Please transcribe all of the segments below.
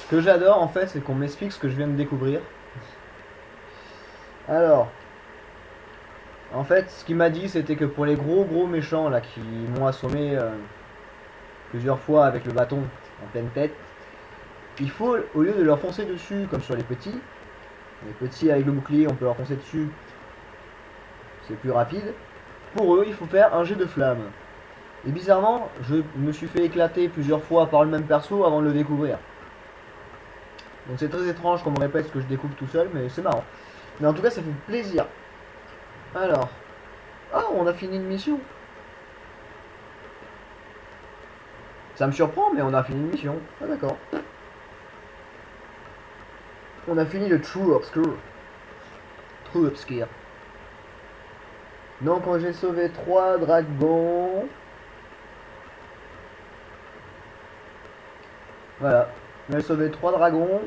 que j'adore en fait, c'est qu'on m'explique ce que je viens de découvrir. Alors, en fait, ce qu'il m'a dit, c'était que pour les gros méchants là qui m'ont assommé plusieurs fois avec le bâton en pleine tête, il faut, au lieu de leur foncer dessus comme sur les petits avec le bouclier, on peut leur foncer dessus, c'est plus rapide. Pour eux, il faut faire un jet de flamme. Et bizarrement, je me suis fait éclater plusieurs fois par le même perso avant de le découvrir. Donc c'est très étrange qu'on me répète ce que je découvre tout seul, mais c'est marrant. Mais en tout cas, ça fait plaisir. Alors, ah, on a fini une mission. Ça me surprend, mais on a fini une mission. Ah d'accord. On a fini le True Obscure. True Obscure. Donc j'ai sauvé 3 dragons. Voilà. J'ai sauvé 3 dragons.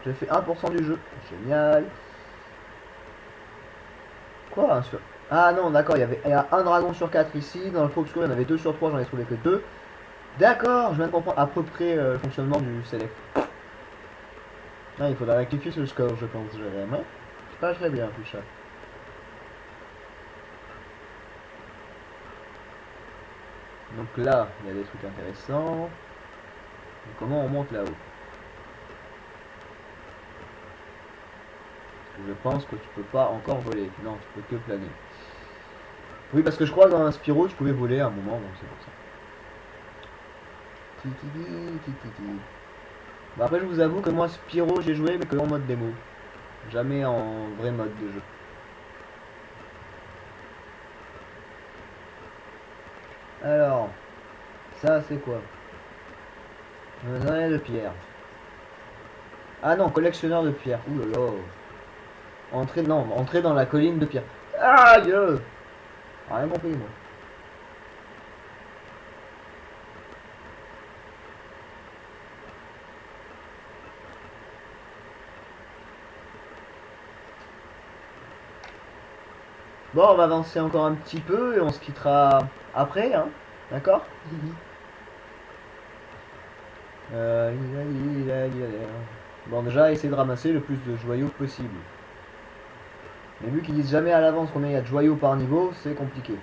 J'ai fait 1% du jeu. Génial. Quoi un sur... Ah non, d'accord, il y a un dragon sur 4 ici. Dans le True Obscure, il y en avait 2 sur 3, j'en ai trouvé que 2. D'accord, je viens de comprendre à peu près le fonctionnement du select. Ah, il faudra rectifier ce score, je pense, Jérém. Hein. C'est pas très bien tout ça. Donc là, il y a des trucs intéressants. Donc, comment on monte là-haut? Je pense que tu peux pas encore voler. Non, tu peux que planer. Oui, parce que je crois que dans un Spyro, tu pouvais voler à un moment, donc c'est pour ça. Tititi, tititi. Bah après, je vous avoue que moi, Spyro, j'ai joué, mais que en mode démo. Jamais en vrai mode de jeu. Alors, ça c'est quoi? Un de pierre. Ah non, collectionneur de pierre. Ouh là là. Entrer, non, entrer dans la colline de pierre. Aïe! Rien compris, moi. Bon, on va avancer encore un petit peu et on se quittera après, hein. D'accord? Euh, Bon, déjà, essayer de ramasser le plus de joyaux possible. Mais vu qu'ils disent jamais à l'avance combien il y a de joyaux par niveau, c'est compliqué.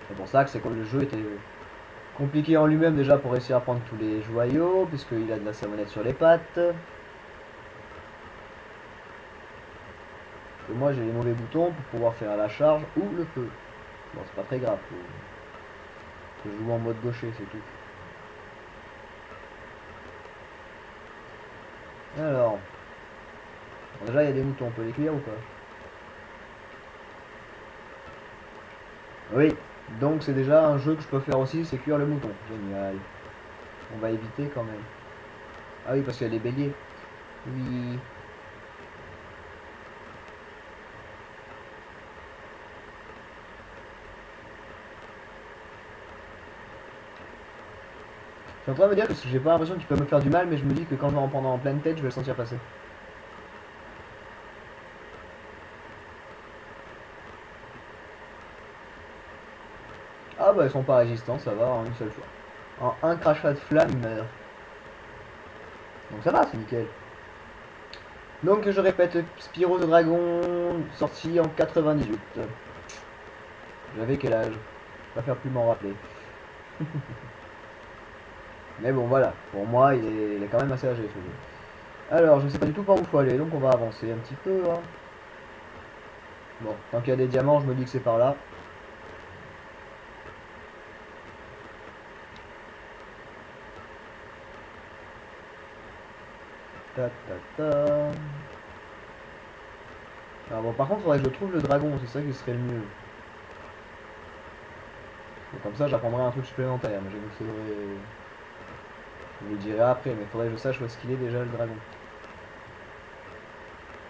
C'est pour ça que c'est comme le jeu était compliqué en lui-même déjà pour réussir à prendre tous les joyaux, puisqu'il a de la savonnette sur les pattes. Et moi j'ai les mauvais boutons pour pouvoir faire la charge ou le feu. Bon, c'est pas très grave, faut que je joue en mode gaucher, c'est tout. Alors, bon, déjà il y a des moutons, on peut les cuire ou pas? Oui, donc c'est déjà un jeu que je peux faire aussi, c'est cuire le mouton. Génial. On va éviter quand même. Ah oui, parce qu'il y a les béliers. Oui. Je suis en train de me dire que j'ai pas l'impression qu'il peut me faire du mal, mais je me dis que quand je vais en prendre en pleine tête, je vais le sentir passer. Ah bah ils sont pas résistants, ça va en une seule fois. En un crachat de flamme, ils meurent. Donc ça va, c'est nickel. Donc je répète, Spyro the Dragon, sorti en 98. J'avais quel âge? Je préfère plus m'en rappeler. Mais bon voilà, pour moi il est quand même assez âgé ce jeu. Alors je sais pas du tout par où il faut aller, donc on va avancer un petit peu. Hein. Bon, tant qu'il y a des diamants, je me dis que c'est par là. Ta ta ta. Alors bon, par contre, il faudrait que je trouve le dragon, c'est ça qui serait le mieux. Et comme ça, j'apprendrai un truc supplémentaire, mais je vous le dirai après, mais il faudrait que je sache où est-ce qu'il est déjà le dragon.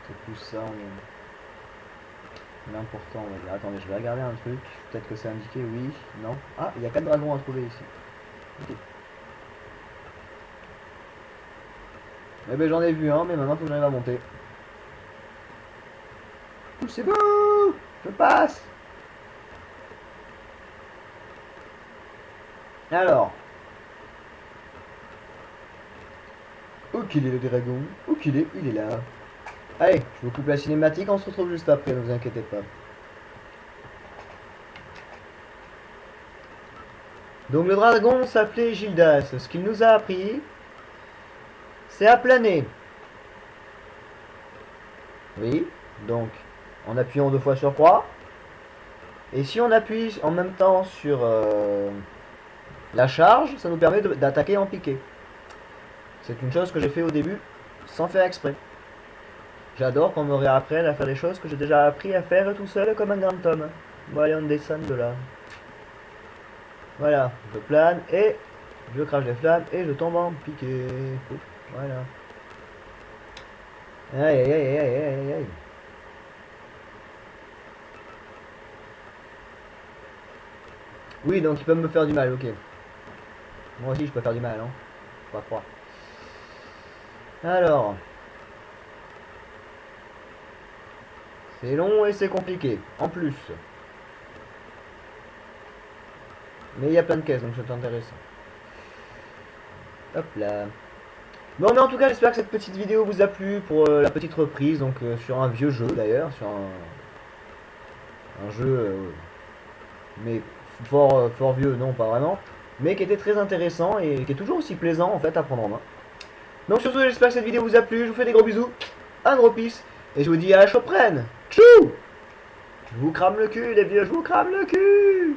C'est plus ça, l'important, on va dire. Attendez, je vais regarder un truc. Peut-être que c'est indiqué, oui, non. Ah, il y a 4 dragons à trouver ici. Ok. Eh ben j'en ai vu un, mais maintenant faut que j'arrive à monter. Poussez-vous! Je passe! Alors, Où qu'il est le dragon? Où qu'il est? Il est là. Allez, je vous coupe la cinématique, on se retrouve juste après, ne vous inquiétez pas. Donc le dragon s'appelait Gildas. Ce qu'il nous a appris, c'est à planer. Oui, donc en appuyant 2 fois sur croix. Et si on appuie en même temps sur la charge, ça nous permet d'attaquer en piqué. C'est une chose que j'ai fait au début sans faire exprès. J'adore qu'on me réapprenne à faire des choses que j'ai déjà appris à faire tout seul comme un grand homme. Bon allez, on descend de là. Voilà, je plane et je crache des flammes et je tombe en piqué. Voilà. Aïe aïe aïe aïe aïe aïe aïe. Oui, donc ils peuvent me faire du mal, ok. Moi aussi je peux faire du mal, hein. Faut pas croire. Alors. C'est long et c'est compliqué, en plus. Mais il y a plein de caisses, donc c'est intéressant. Hop là. Bon, mais en tout cas, j'espère que cette petite vidéo vous a plu pour la petite reprise, donc sur un vieux jeu d'ailleurs, sur un jeu, mais fort vieux, non, pas vraiment, mais qui était très intéressant et qui est toujours aussi plaisant en fait à prendre en main. Donc sur ce, j'espère que cette vidéo vous a plu, je vous fais des gros bisous, un gros peace, et je vous dis à la prochaine. Tchou! Je vous crame le cul, les vieux, je vous crame le cul!